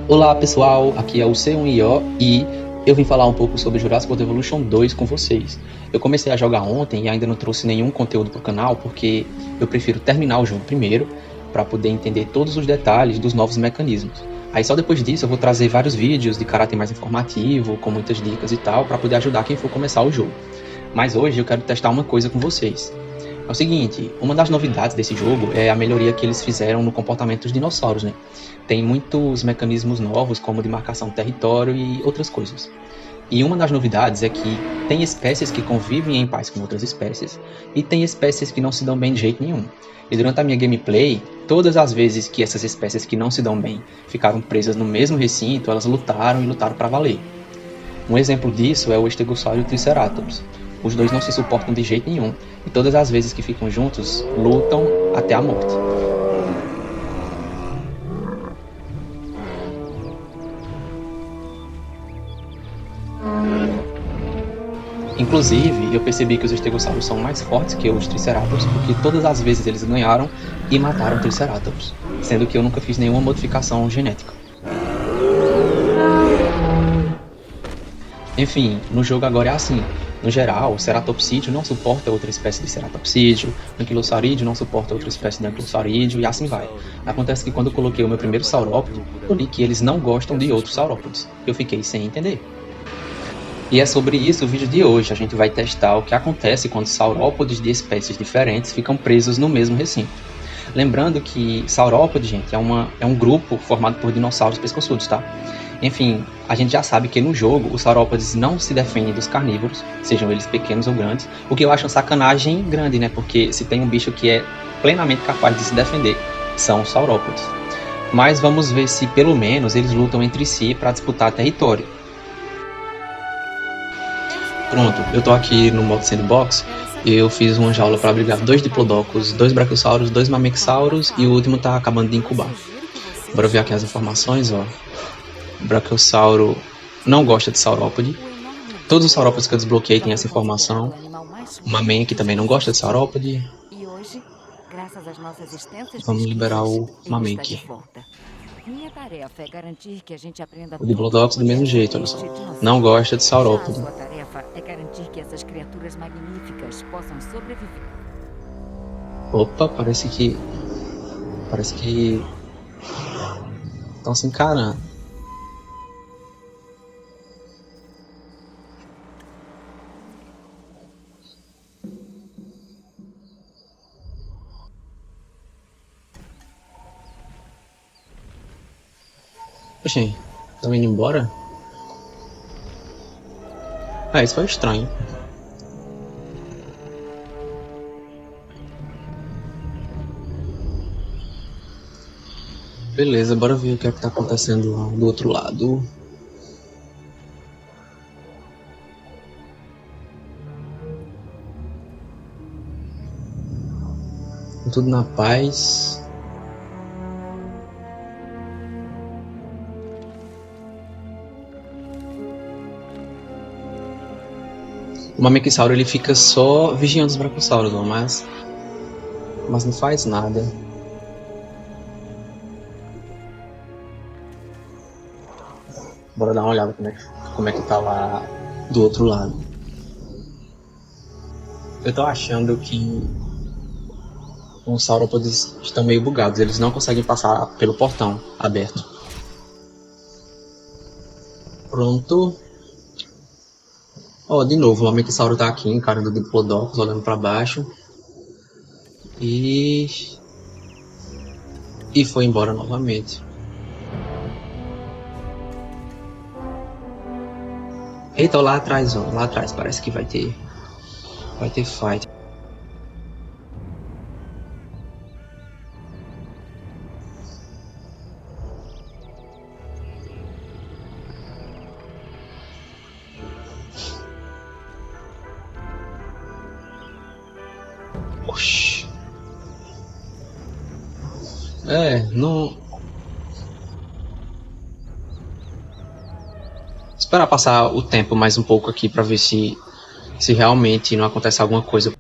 Olá pessoal, aqui é o C1IO e eu vim falar um pouco sobre Jurassic World Evolution 2 com vocês. Eu comecei a jogar ontem e ainda não trouxe nenhum conteúdo pro canal porque eu prefiro terminar o jogo primeiro para poder entender todos os detalhes dos novos mecanismos. Aí só depois disso eu vou trazer vários vídeos de caráter mais informativo, com muitas dicas e tal, para poder ajudar quem for começar o jogo. Mas hoje eu quero testar uma coisa com vocês. É o seguinte, uma das novidades desse jogo é a melhoria que eles fizeram no comportamento dos dinossauros, né? Tem muitos mecanismos novos, como de marcação de território e outras coisas. E uma das novidades é que tem espécies que convivem em paz com outras espécies, e tem espécies que não se dão bem de jeito nenhum. E durante a minha gameplay, todas as vezes que essas espécies que não se dão bem ficaram presas no mesmo recinto, elas lutaram e lutaram para valer. Um exemplo disso é o Estegossauro e o Triceratops. Os dois não se suportam de jeito nenhum, e todas as vezes que ficam juntos, lutam até a morte. Inclusive, eu percebi que os estegossauros são mais fortes que os Triceratops, porque todas as vezes eles ganharam e mataram o Triceratops, sendo que eu nunca fiz nenhuma modificação genética. Enfim, no jogo agora é assim. No geral, o Ceratopsídeo não suporta outra espécie de Ceratopsídeo, o Anquilosaurídeo não suporta outra espécie de Anquilosaurídeo, e assim vai. Acontece que quando eu coloquei o meu primeiro saurópode, eu li que eles não gostam de outros saurópodes. Eu fiquei sem entender. E é sobre isso o vídeo de hoje. A gente vai testar o que acontece quando saurópodes de espécies diferentes ficam presos no mesmo recinto. Lembrando que saurópode, gente, é um grupo formado por dinossauros pescoçudos, tá? Enfim, a gente já sabe que no jogo os saurópodes não se defendem dos carnívoros, sejam eles pequenos ou grandes, o que eu acho uma sacanagem grande, né? Porque se tem um bicho que é plenamente capaz de se defender, são os saurópodes. Mas vamos ver se pelo menos eles lutam entre si para disputar território. Pronto, eu tô aqui no modo sandbox e eu fiz uma jaula para abrigar 2 diplodocus, 2 brachiosauros, 2 mamexauros e o último tá acabando de incubar. Bora ver aqui as informações, ó. O brachiosauro não gosta de saurópode. Todos os saurópodes que eu desbloqueei têm essa informação. O Mamenk também não gosta de saurópode. Vamos liberar o Mamenk. Minha tarefa é garantir que a gente aprenda O tudo que Diplodocus do mesmo puder jeito, sobre olha só. este dinossauro. Não gosta de Já a saurópode. sua tarefa é garantir que essas criaturas magníficas possam sobreviver. Opa, parece que estão se encarando. Oxê, estão indo embora? Ah, isso foi estranho. Beleza, bora ver o que é que tá acontecendo lá do outro lado. Tudo na paz. O Mameksauro ele fica só vigiando os brachiosauros, mas não faz nada. Bora dar uma olhada como é que tá lá do outro lado. Eu tô achando que os saurópodes estão meio bugados, eles não conseguem passar pelo portão aberto. Pronto. Ó, de novo, o Mameksauro tá aqui encarando o Diplodocus, olhando pra baixo. E foi embora novamente. Eita, lá atrás, ó, lá atrás parece que vai ter fight. Oxi. Não. Esperar passar o tempo mais um pouco aqui pra ver se realmente não acontece alguma coisa.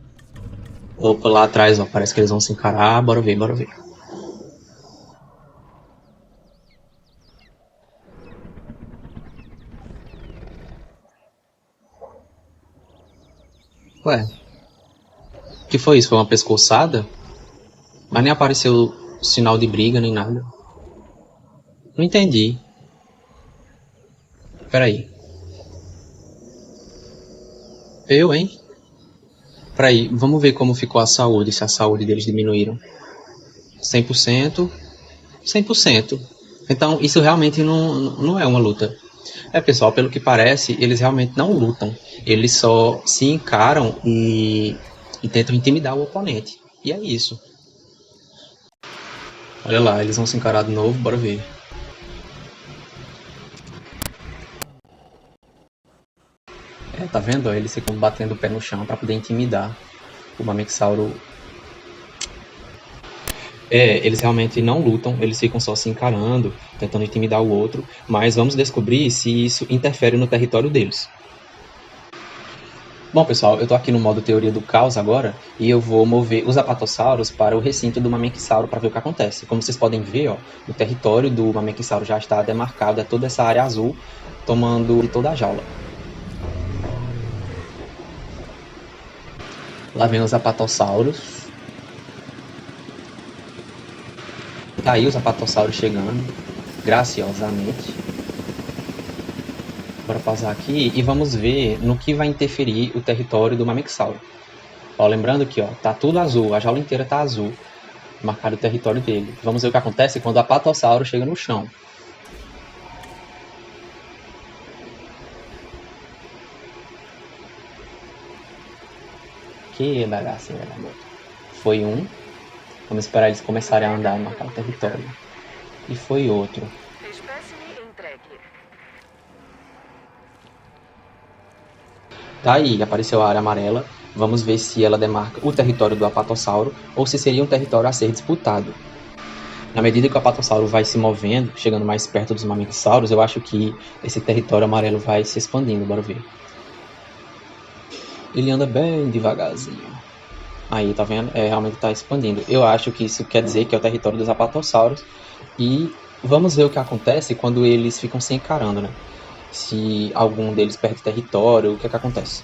Opa, lá atrás, ó, parece que eles vão se encarar. Bora ver, bora ver. Ué, o que foi isso? Foi uma pescoçada? Mas nem apareceu sinal de briga nem nada. Não entendi. Peraí. Eu, hein? Peraí, vamos ver como ficou a saúde, se a saúde deles diminuíram. 100%, 100%. Então, isso realmente não é uma luta. É, pessoal, pelo que parece, eles realmente não lutam. Eles só se encaram e tentam intimidar o oponente. E é isso. Olha lá, eles vão se encarar de novo, bora ver. É, tá vendo? Eles ficam batendo o pé no chão pra poder intimidar o Mamexauro. É, eles realmente não lutam, eles ficam só se encarando, tentando intimidar o outro, mas vamos descobrir se isso interfere no território deles. Bom, pessoal, eu tô aqui no modo teoria do caos agora, e eu vou mover os apatossauros para o recinto do Mamenquisauro para ver o que acontece. Como vocês podem ver, ó, o território do Mamenquisauro já está demarcado, é toda essa área azul, tomando de toda a jaula. Lá vem os apatossauros. Tá aí os apatossauros chegando, graciosamente. Bora pausar aqui e vamos ver no que vai interferir o território do Mamexauro. Ó, lembrando que ó, tá tudo azul, a jaula inteira tá azul, marcado o território dele. Vamos ver o que acontece quando o apatossauro chega no chão. Que bagaceira da boca. Foi um. Vamos esperar eles começarem a andar e marcar o território. E foi outro. Tá aí, apareceu a área amarela. Vamos ver se ela demarca o território do apatossauro ou se seria um território a ser disputado. Na medida que o apatossauro vai se movendo, chegando mais perto dos mamixauros, eu acho que esse território amarelo vai se expandindo. Bora ver. Ele anda bem devagarzinho. Aí, tá vendo? É, realmente tá expandindo. Eu acho que isso quer dizer que é o território dos apatossauros. E vamos ver o que acontece quando eles ficam se encarando, né? Se algum deles perde território, o que é que acontece?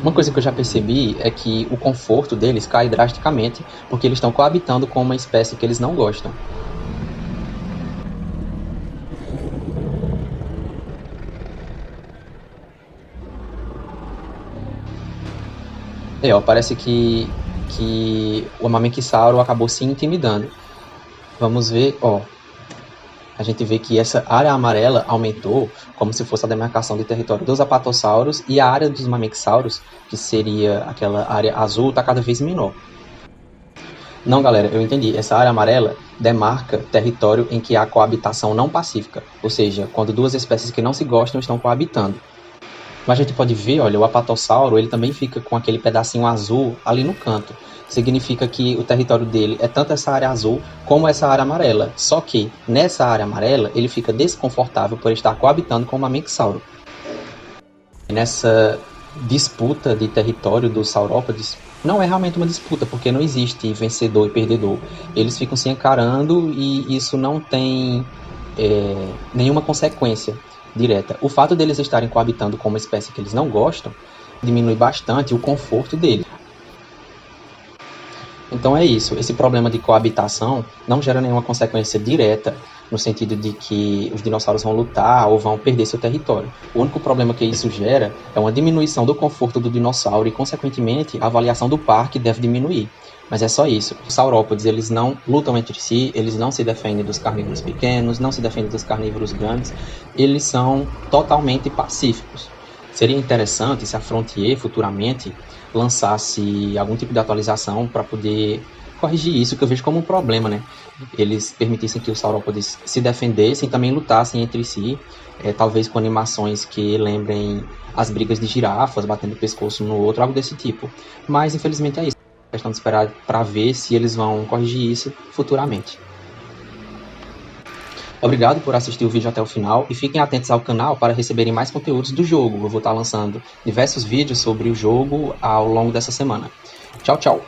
Uma coisa que eu já percebi é que o conforto deles cai drasticamente porque eles estão coabitando com uma espécie que eles não gostam. É, ó, parece que o Mamenquisauro acabou se intimidando. Vamos ver, ó. A gente vê que essa área amarela aumentou como se fosse a demarcação de território dos apatossauros e a área dos mamexauros, que seria aquela área azul, está cada vez menor. Não, galera, eu entendi. Essa área amarela demarca território em que há coabitação não pacífica, ou seja, quando duas espécies que não se gostam estão coabitando. Mas a gente pode ver, olha, o apatossauro, ele também fica com aquele pedacinho azul ali no canto. Significa que o território dele é tanto essa área azul como essa área amarela. Só que nessa área amarela ele fica desconfortável por estar coabitando com o Mamexauro. Nessa disputa de território dos saurópodes, não é realmente uma disputa, porque não existe vencedor e perdedor. Eles ficam se encarando e isso não tem nenhuma consequência direta. O fato deles estarem coabitando com uma espécie que eles não gostam diminui bastante o conforto deles. Então é isso, esse problema de coabitação não gera nenhuma consequência direta no sentido de que os dinossauros vão lutar ou vão perder seu território. O único problema que isso gera é uma diminuição do conforto do dinossauro e, consequentemente, a avaliação do parque deve diminuir. Mas é só isso. Os saurópodes, eles não lutam entre si, eles não se defendem dos carnívoros pequenos, não se defendem dos carnívoros grandes, eles são totalmente pacíficos. Seria interessante se a Frontier futuramente lançasse algum tipo de atualização para poder corrigir isso, que eu vejo como um problema, né? Eles permitissem que os saurópodes se defendessem e também lutassem entre si, talvez com animações que lembrem as brigas de girafas, batendo o pescoço no outro, algo desse tipo. Mas, infelizmente, é isso. É questão de esperar para ver se eles vão corrigir isso futuramente. Obrigado por assistir o vídeo até o final e fiquem atentos ao canal para receberem mais conteúdos do jogo. Eu vou estar lançando diversos vídeos sobre o jogo ao longo dessa semana. Tchau, tchau!